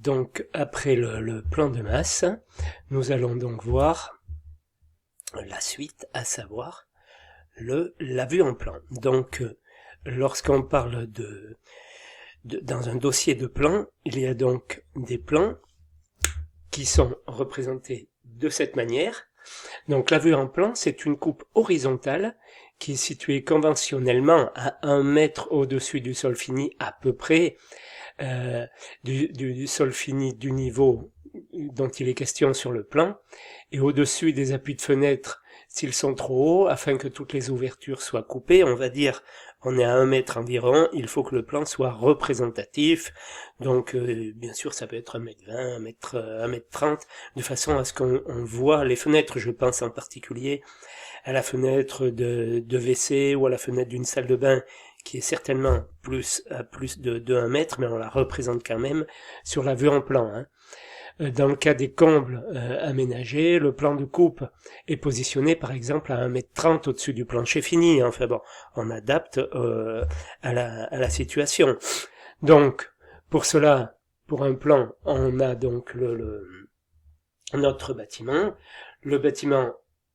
Donc après le plan de masse, nous allons donc voir la suite, à savoir la vue en plan. Donc lorsqu'on parle dans un dossier de plan, il y a donc des plans qui sont représentés de cette manière. Donc la vue en plan, c'est une coupe horizontale qui est située conventionnellement à 1 mètre au-dessus du sol fini, à peu près du sol fini du niveau dont il est question sur le plan, et au-dessus des appuis de fenêtre s'ils sont trop hauts, afin que toutes les ouvertures soient coupées. On va dire, on est à 1 mètre environ, il faut que le plan soit représentatif, donc bien sûr ça peut être 1 mètre 20, 1 mètre 30, de façon à ce qu'on voit les fenêtres. Je pense en particulier à la fenêtre de WC ou à la fenêtre d'une salle de bain, qui est certainement à plus de 1 mètre, mais on la représente quand même sur la vue en plan. Dans le cas des combles aménagés, le plan de coupe est positionné par exemple à 1,30 m au-dessus du plancher fini. Enfin bon, on adapte à la situation. Donc, pour cela, pour un plan, on a donc notre bâtiment. Le bâtiment,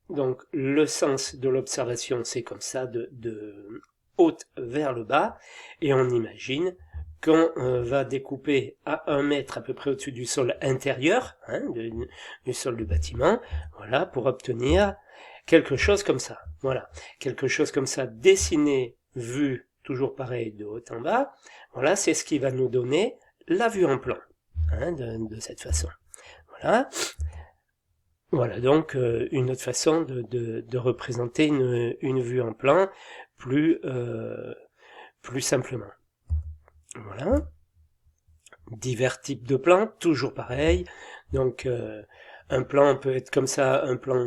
donc le sens de l'observation, c'est comme ça, de haut vers le bas, et on imagine qu'on va découper à 1 mètre à peu près au-dessus du sol intérieur, du sol du bâtiment, voilà, pour obtenir quelque chose comme ça. Voilà, quelque chose comme ça, dessiné, vu, toujours pareil, de haut en bas. Voilà, c'est ce qui va nous donner la vue en plan, de cette façon. Voilà. Voilà donc une autre façon de représenter une vue en plan plus simplement. Voilà. Divers types de plans, toujours pareil. Donc un plan peut être comme ça, un plan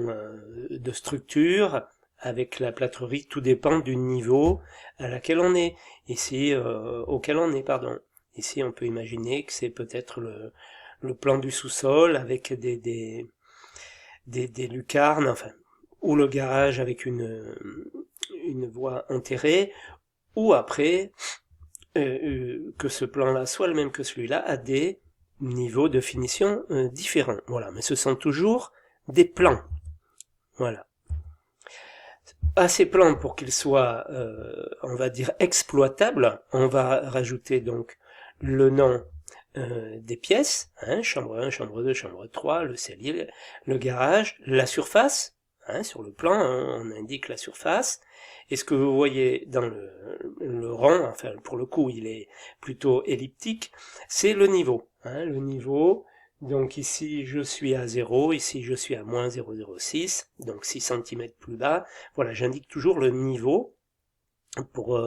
de structure avec la plâtrerie, tout dépend du niveau à laquelle on est. Ici, auquel on est, pardon. Ici, on peut imaginer que c'est peut-être le plan du sous-sol avec des lucarnes, enfin, ou le garage avec une voie enterrée, ou après que ce plan-là soit le même que celui-là, à des niveaux de finition différents. Voilà, mais ce sont toujours des plans. Voilà. À ces plans, pour qu'ils soient, on va dire, exploitables, on va rajouter donc le nom des pièces, chambre 1, chambre 2, chambre 3, le cellier, le garage, la surface, sur le plan, on indique la surface, et ce que vous voyez dans le rond, enfin pour le coup il est plutôt elliptique, c'est le niveau. Le niveau, donc ici je suis à 0, ici je suis à moins 0,06, donc 6 cm plus bas. Voilà, j'indique toujours le niveau pour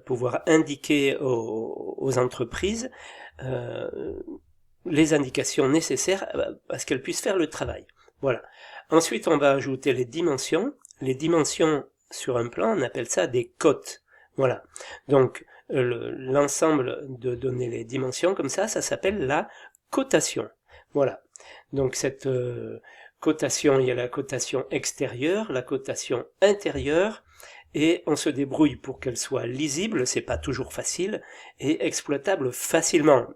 pouvoir indiquer aux entreprises les indications nécessaires à ce qu'elles puissent faire le travail. Voilà. Ensuite, on va ajouter les dimensions. Les dimensions sur un plan, on appelle ça des cotes. Voilà. Donc, l'ensemble de donner les dimensions comme ça s'appelle la cotation. Voilà. Donc, cette cotation, il y a la cotation extérieure, la cotation intérieure, et on se débrouille pour qu'elle soit lisible, c'est pas toujours facile, et exploitable facilement.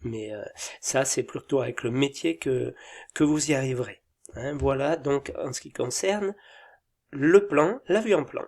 Mais ça, c'est plutôt avec le métier que vous y arriverez. Voilà donc en ce qui concerne le plan, la vue en plan.